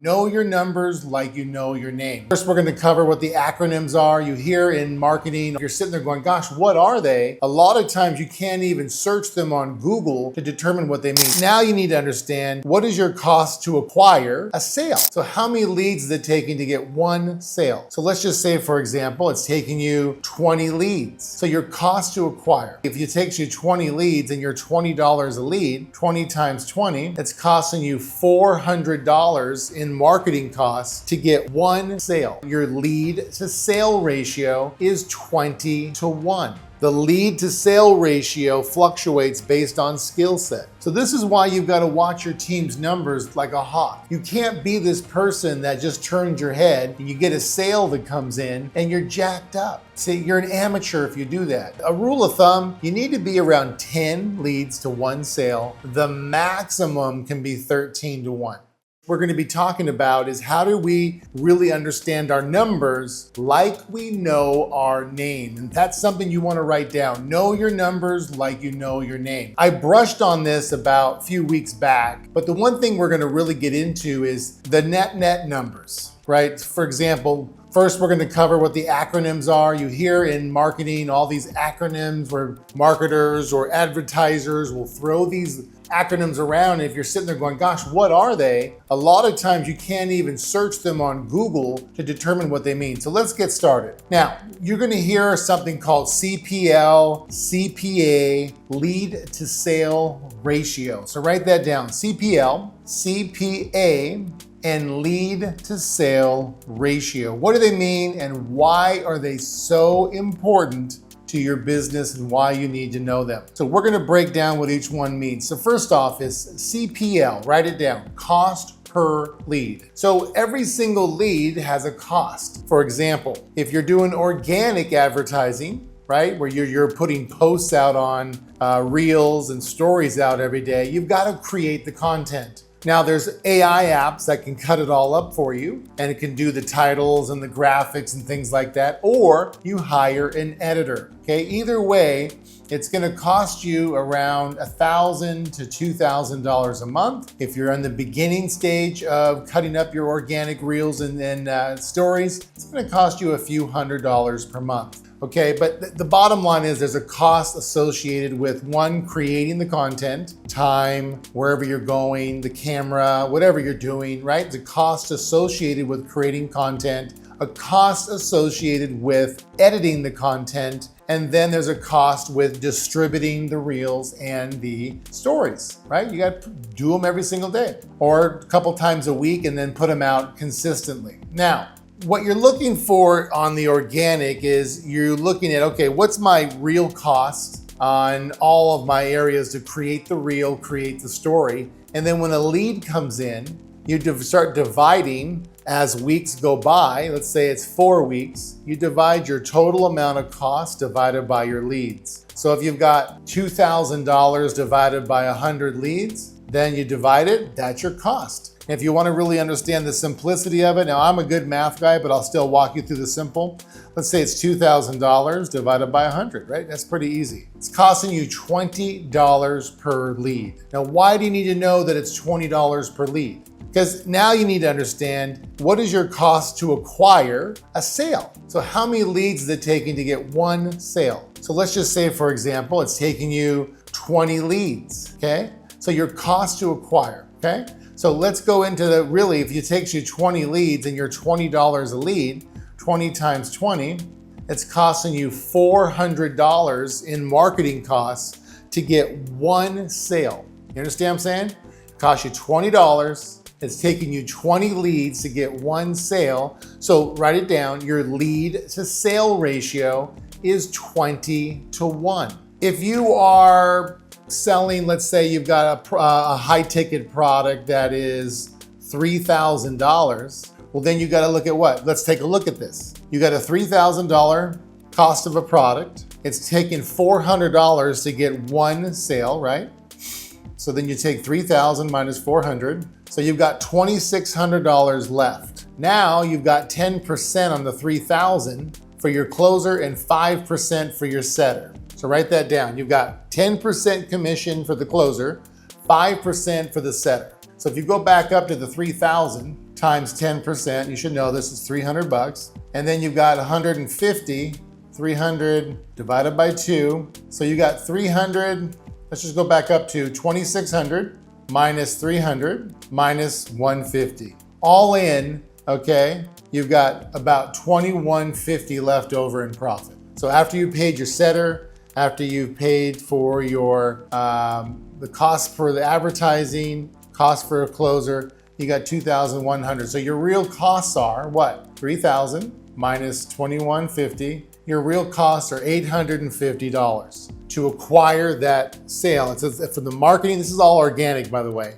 Know your numbers like you know your name. First, we're going to cover what the acronyms are. You hear in marketing, you're sitting there going, gosh, what are they? A lot of times you can't even search them on Google to determine what they mean. Now you need to understand, what is your cost to acquire a sale? So how many leads is it taking to get one sale? So let's just say, for example, it's taking you 20 leads. So your cost to acquire, if it takes you 20 leads and you're $20 a lead, 20 times 20, it's costing you $400 in marketing costs to get one sale. Your lead to sale ratio is 20 to 1. The lead to sale ratio fluctuates based on skill set. So this is why you've got to watch your team's numbers like a hawk. You can't be this person that just turns your head and you get a sale that comes in and you're jacked up. See, you're an amateur if you do that. A rule of thumb, you need to be around 10 leads to one sale. The maximum can be 13 to 1. We're going to be talking about is how do we really understand our numbers like we know our name. And that's something you want to write down. Know your numbers like you know your name. I brushed on this about a few weeks back, but the one thing we're going to really get into is the net numbers, right? For example, first, we're going to cover what the acronyms are. You hear in marketing all these acronyms where marketers or advertisers will throw these acronyms around. And if you're sitting there going, gosh, what are they? A lot of times you can't even search them on Google to determine what they mean. So let's get started. Now, you're going to hear something called CPL, CPA, lead to sale ratio. So write that down. CPL, CPA, and lead to sale ratio. What do they mean and why are they so important to your business and why you need to know them? So we're going to break down what each one means. So first off is CPL, write it down, cost per lead. So every single lead has a cost. For example, if you're doing organic advertising, right, where you're putting posts out on reels and stories out every day, you've got to create the content. Now there's AI apps that can cut it all up for you and it can do the titles and the graphics and things like that, or you hire an editor, okay? Either way, it's gonna cost you around $1,000 to $2,000 a month. If you're in the beginning stage of cutting up your organic reels and stories, it's gonna cost you a few $100s per month. Okay, but the bottom line is there's a cost associated with one, creating the content, time, wherever you're going, the camera, whatever you're doing, right? The cost associated with creating content, a cost associated with editing the content, and then there's a cost with distributing the reels and the stories, right? You got to do them every single day or a couple times a week and then put them out consistently. Now, what you're looking for on the organic is you're looking at, okay, what's my real cost on all of my areas to create the reel, create the story. And then when a lead comes in, you start dividing as weeks go by. Let's say it's 4 weeks. You divide your total amount of cost divided by your leads. So if you've got $2,000 divided by 100 leads, then you divide it, that's your cost. If you want to really understand the simplicity of it, now I'm a good math guy, but I'll still walk you through the simple. Let's say it's $2,000 divided by 100, right? That's pretty easy. It's costing you $20 per lead. Now, why do you need to know that it's $20 per lead? Because now you need to understand what is your cost to acquire a sale. So how many leads is it taking to get one sale? So let's just say, for example, it's taking you 20 leads, okay? So your cost to acquire, okay? So let's go into the, really, if it takes you 20 leads and you're $20 a lead, 20 times 20, it's costing you $400 in marketing costs to get one sale. You understand what I'm saying? It costs you $20. It's taking you 20 leads to get one sale. So write it down. Your lead to sale ratio is 20 to 1. If you are selling, let's say you've got a high ticket product that is $3,000, well then you got to look at what? Let's take a look at this. You got a $3,000 cost of a product. It's taking $400 to get one sale, right? So then you take 3,000 minus 400. So you've got $2,600 left. Now you've got 10% on the 3,000 for your closer and 5% for your setter. So write that down. You've got 10% commission for the closer, 5% for the setter. So if you go back up to the 3,000, times 10%. You should know this is 300 bucks. And then you've got 150, 300 divided by 2. So you got 300, let's just go back up to 2,600 minus 300 minus 150. All in, okay, you've got about 2,150 left over in profit. So after you paid your setter, after you've paid for your the cost for the advertising, cost for a closer, you got 2,100. So your real costs are what? 3,000 minus 2,150. Your real costs are $850 to acquire that sale. It says for the marketing, this is all organic, by the way.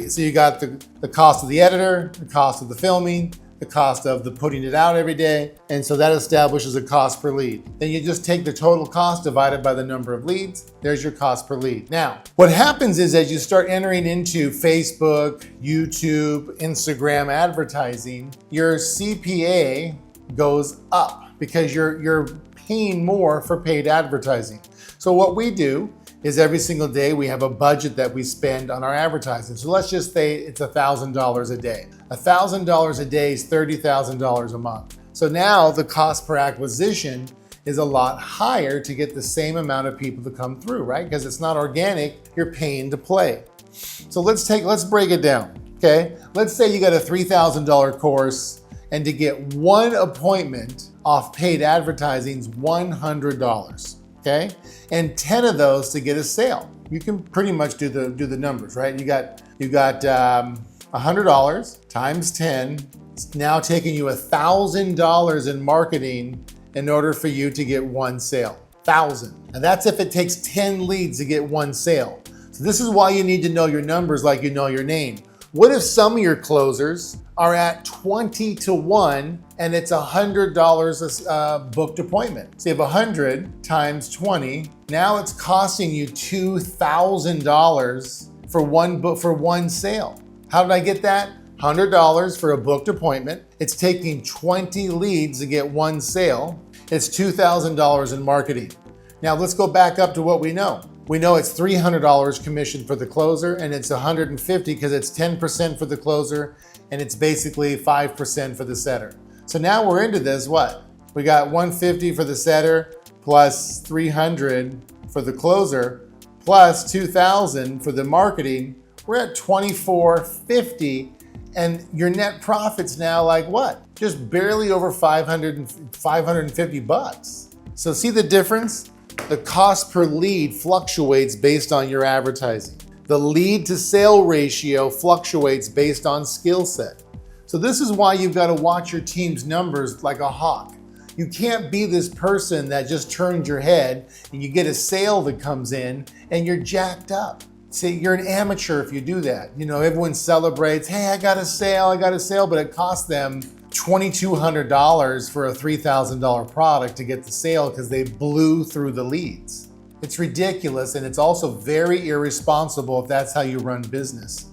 So you got the cost of the editor, the cost of the filming, the cost of the putting it out every day. And so that establishes a cost per lead. Then you just take the total cost divided by the number of leads. There's your cost per lead. Now, what happens is as you start entering into Facebook, YouTube, Instagram advertising, your CPA goes up because you're paying more for paid advertising. So what we do is every single day we have a budget that we spend on our advertising. So let's just say it's $1,000 a day. $1,000 a day is $30,000 a month. So now the cost per acquisition is a lot higher to get the same amount of people to come through, right? Because it's not organic, you're paying to play. So let's break it down, okay? Let's say you got a $3,000 course and to get one appointment off paid advertising is $100. Okay, and 10 of those to get a sale. You can pretty much do the numbers, right? You got $100 times 10. It's now taking you $1,000 in marketing in order for you to get one sale. 1,000, and that's if it takes 10 leads to get one sale. So this is why you need to know your numbers like you know your name. What if some of your closers are at 20 to 1 and it's $100 a booked appointment? So you have 100 times 20. Now it's costing you $2,000 for one sale. How did I get that? $100 for a booked appointment. It's taking 20 leads to get one sale. It's $2,000 in marketing. Now let's go back up to what we know. We know it's $300 commission for the closer, and it's $150 because it's 10% for the closer, and it's basically 5% for the setter. So now we're into this, what? We got $150 for the setter, plus $300 for the closer, plus $2,000 for the marketing. We're at $2,450, and your net profit's now like what? Just barely over $550. So see the difference? The cost per lead fluctuates based on your advertising. The lead to sale ratio fluctuates based on skill set. So this is why you've got to watch your team's numbers like a hawk. You can't be this person that just turns your head and you get a sale that comes in and you're jacked up. See, you're an amateur if you do that. You know, everyone celebrates, hey, I got a sale, but it cost them $2,200 for a $3,000 product to get the sale because they blew through the leads. It's ridiculous, and it's also very irresponsible if that's how you run business.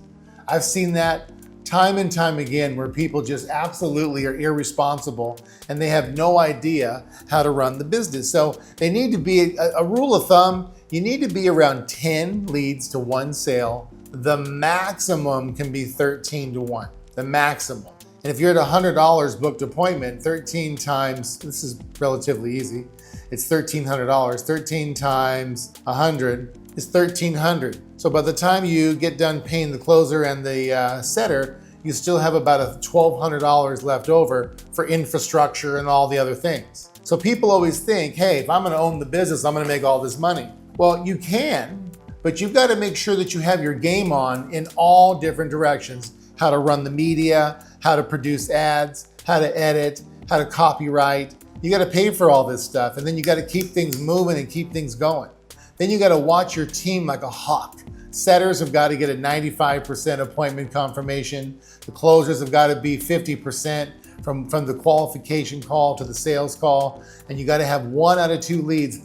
I've seen that time and time again where people just absolutely are irresponsible and they have no idea how to run the business. So they need to be, a rule of thumb, you need to be around 10 leads to one sale. The maximum can be 13 to 1, the maximum. And if you're at $100 booked appointment, 13 times, this is relatively easy, it's $1,300. 13 times 100 is $1,300. So by the time you get done paying the closer and the setter, you still have about $1,200 left over for infrastructure and all the other things. So people always think, hey, if I'm gonna own the business, I'm gonna make all this money. Well, you can, but you've gotta make sure that you have your game on in all different directions. How to run the media, how to produce ads, how to edit, how to copyright. You gotta pay for all this stuff, and then you gotta keep things moving and keep things going. Then you gotta watch your team like a hawk. Setters have gotta get a 95% appointment confirmation. The closers have gotta be 50% from the qualification call to the sales call, and you gotta have 1 out of 2 leads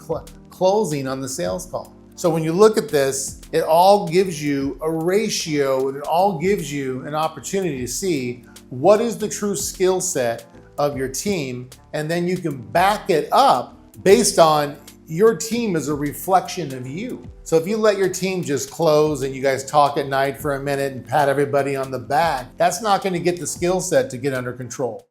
closing on the sales call. So when you look at this, it all gives you a ratio, and it all gives you an opportunity to see what is the true skill set of your team, and then you can back it up based on your team is a reflection of you. So if you let your team just close and you guys talk at night for a minute and pat everybody on the back, that's not going to get the skill set to get under control.